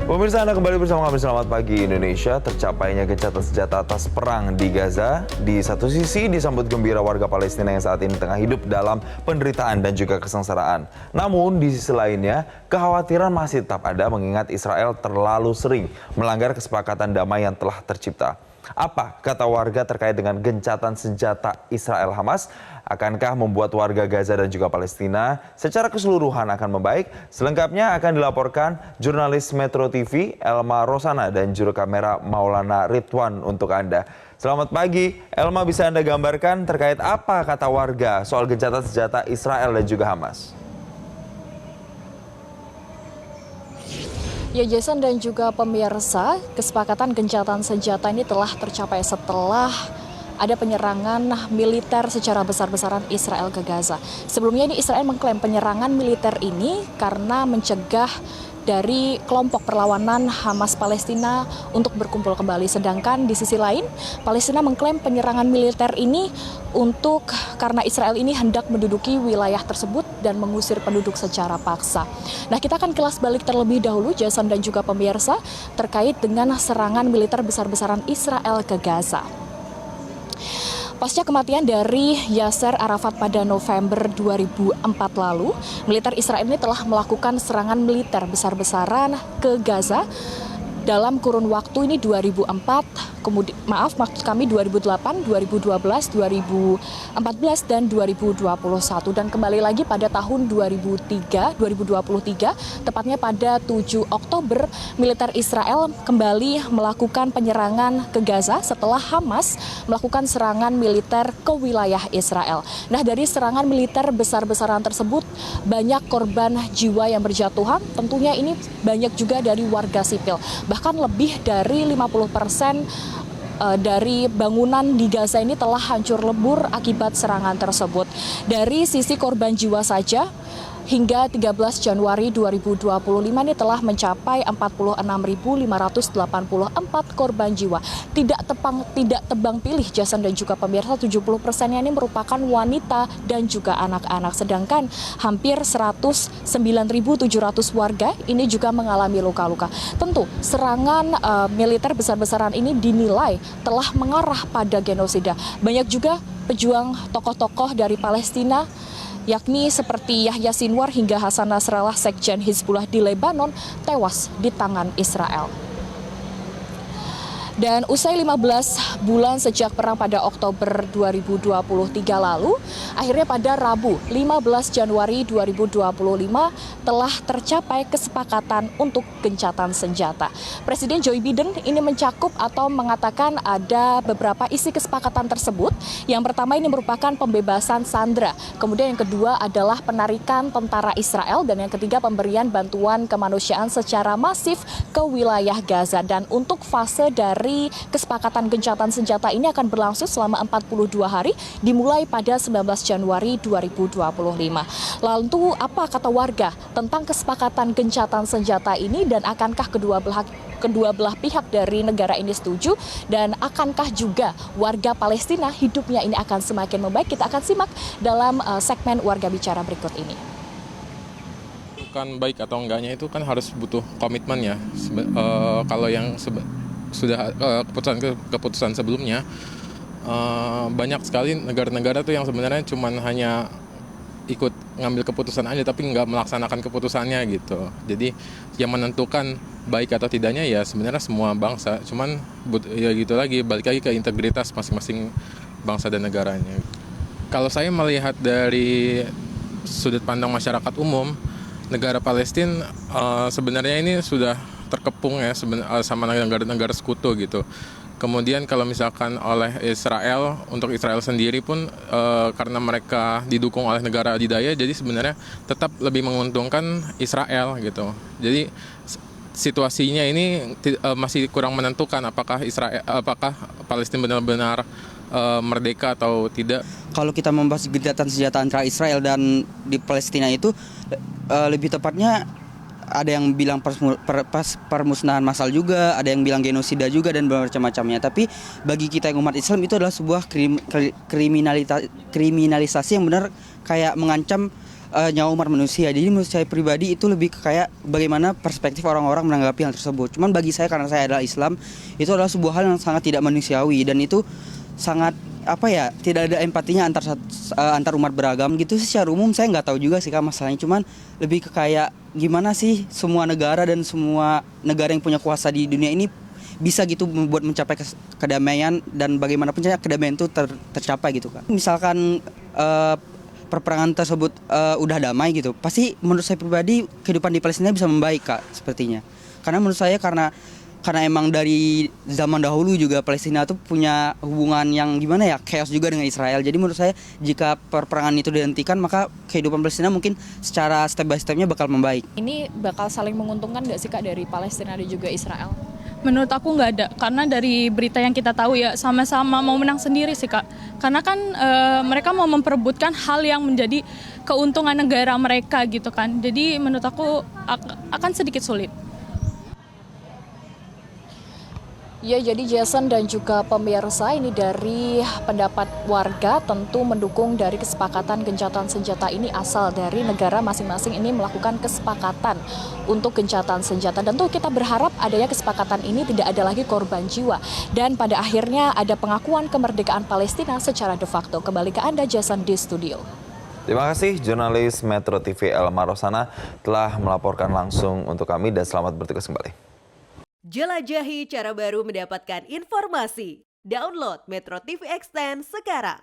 Pemirsa, Anda kembali bersama kami. Selamat pagi Indonesia. Tercapainya gencatan senjata atas perang di Gaza di satu sisi disambut gembira warga Palestina yang saat ini tengah hidup dalam penderitaan dan juga kesengsaraan. Namun di sisi lainnya, kekhawatiran masih tetap ada mengingat Israel terlalu sering melanggar kesepakatan damai yang telah tercipta. Apa kata warga terkait dengan gencatan senjata Israel-Hamas? Akankah membuat warga Gaza dan juga Palestina secara keseluruhan akan membaik? Selengkapnya akan dilaporkan jurnalis Metro TV Elma Rosana dan juru kamera Maulana Ridwan untuk Anda. Selamat pagi, Elma, bisa Anda gambarkan terkait apa kata warga soal gencatan senjata Israel dan juga Hamas? Ya, Jason dan juga pemirsa, kesepakatan gencatan senjata ini telah tercapai setelah ada penyerangan militer secara besar-besaran Israel ke Gaza. Sebelumnya ini Israel mengklaim penyerangan militer ini karena mencegah dari kelompok perlawanan Hamas Palestina untuk berkumpul kembali. Sedangkan di sisi lain, Palestina mengklaim penyerangan militer ini karena Israel ini hendak menduduki wilayah tersebut dan mengusir penduduk secara paksa. Nah, kita akan kilas balik terlebih dahulu, Jason dan juga pemirsa, terkait dengan serangan militer besar-besaran Israel ke Gaza. Pasca kematian dari Yasser Arafat pada November 2004 lalu, militer Israel ini telah melakukan serangan militer besar-besaran ke Gaza dalam kurun waktu ini 2004, 2008, 2012, 2014, dan 2021. Dan kembali lagi pada tahun 2023, tepatnya pada 7 Oktober, militer Israel kembali melakukan penyerangan ke Gaza setelah Hamas melakukan serangan militer ke wilayah Israel. Nah, dari serangan militer besar-besaran tersebut, banyak korban jiwa yang berjatuhan, tentunya ini banyak juga dari warga sipil. Bahkan lebih dari 50% dari bangunan di Gaza ini telah hancur lebur akibat serangan tersebut. Dari sisi korban jiwa saja, hingga 13 Januari 2025 ini telah mencapai 46.584 korban jiwa. Tidak tebang pilih, Jason dan juga pemirsa, 70%-nya ini merupakan wanita dan juga anak-anak. Sedangkan hampir 109.700 warga ini juga mengalami luka-luka. Tentu serangan militer besar-besaran ini dinilai telah mengarah pada genosida. Banyak juga pejuang tokoh-tokoh dari Palestina, yakni seperti Yahya Sinwar hingga Hasan Nasrallah, Sekjen Hizbullah di Lebanon, tewas di tangan Israel. Dan usai 15 bulan sejak perang pada Oktober 2023 lalu, akhirnya pada Rabu 15 Januari 2025 telah tercapai kesepakatan untuk gencatan senjata. Presiden Joe Biden ini mencakup atau mengatakan ada beberapa isi kesepakatan tersebut. Yang pertama ini merupakan pembebasan sandera, kemudian yang kedua adalah penarikan tentara Israel, dan yang ketiga pemberian bantuan kemanusiaan secara masif ke wilayah Gaza. Dan untuk fase dari kesepakatan gencatan senjata ini akan berlangsung selama 42 hari, dimulai pada 19 Januari 2025. Lalu apa kata warga tentang kesepakatan gencatan senjata ini, dan akankah kedua belah pihak dari negara ini setuju, dan akankah juga warga Palestina hidupnya ini akan semakin membaik? Kita akan simak dalam segmen Warga Bicara berikut ini. Bukan baik atau enggaknya itu kan harus butuh komitmen ya. Kalau yang sudah keputusan sebelumnya, banyak sekali negara-negara tuh yang sebenarnya cuman hanya ikut ngambil keputusan aja tapi nggak melaksanakan keputusannya gitu. Jadi yang menentukan baik atau tidaknya ya sebenarnya semua bangsa, cuman ya gitu lagi, balik lagi ke integritas masing-masing bangsa dan negaranya. Kalau saya melihat dari sudut pandang masyarakat umum, negara Palestina sebenarnya ini sudah terkepung ya sama negara-negara sekutu gitu. Kemudian kalau misalkan oleh Israel, untuk Israel sendiri pun karena mereka didukung oleh negara adidaya, jadi sebenarnya tetap lebih menguntungkan Israel gitu. Jadi situasinya ini masih kurang menentukan apakah Palestina benar-benar merdeka atau tidak. Kalau kita membahas gencatan senjata antara Israel dan di Palestina itu lebih tepatnya ada yang bilang permusnahan massal juga, ada yang bilang genosida juga, dan bermacam-macamnya. Tapi bagi kita yang umat Islam itu adalah sebuah kriminalisasi yang benar kayak mengancam nyawa umat manusia. Jadi menurut saya pribadi itu lebih ke kayak bagaimana perspektif orang-orang menanggapi hal tersebut. Cuman bagi saya, karena saya adalah Islam, itu adalah sebuah hal yang sangat tidak manusiawi dan itu sangat tidak ada empatinya antar umat beragam gitu. Secara umum saya nggak tahu juga sih Kak masalahnya, cuman lebih ke kayak gimana sih semua negara dan semua negara yang punya kuasa di dunia ini bisa gitu membuat mencapai kedamaian, dan bagaimanapun caranya kedamaian itu tercapai gitu Kak. Misalkan perperangan tersebut udah damai gitu, pasti menurut saya pribadi kehidupan di Palestina bisa membaik Kak sepertinya. Karena menurut saya karena emang dari zaman dahulu juga Palestina tuh punya hubungan yang gimana ya, chaos juga dengan Israel. Jadi menurut saya jika perperangan itu dihentikan, maka kehidupan Palestina mungkin secara step by stepnya bakal membaik. Ini bakal saling menguntungkan nggak sih Kak dari Palestina dan juga Israel? Menurut aku nggak ada, karena dari berita yang kita tahu ya sama-sama mau menang sendiri sih Kak. Karena kan mereka mau memperebutkan hal yang menjadi keuntungan negara mereka gitu kan. Jadi menurut aku akan sedikit sulit. Ya, jadi Jason dan juga pemirsa, ini dari pendapat warga tentu mendukung dari kesepakatan gencatan senjata ini asal dari negara masing-masing ini melakukan kesepakatan untuk gencatan senjata. Tentu kita berharap adanya kesepakatan ini tidak ada lagi korban jiwa dan pada akhirnya ada pengakuan kemerdekaan Palestina secara de facto. Kembali ke Anda Jason di studio. Terima kasih jurnalis Metro TV Elma Rosana telah melaporkan langsung untuk kami dan selamat bertugas kembali. Jelajahi cara baru mendapatkan informasi. Download Metro TV Extend sekarang.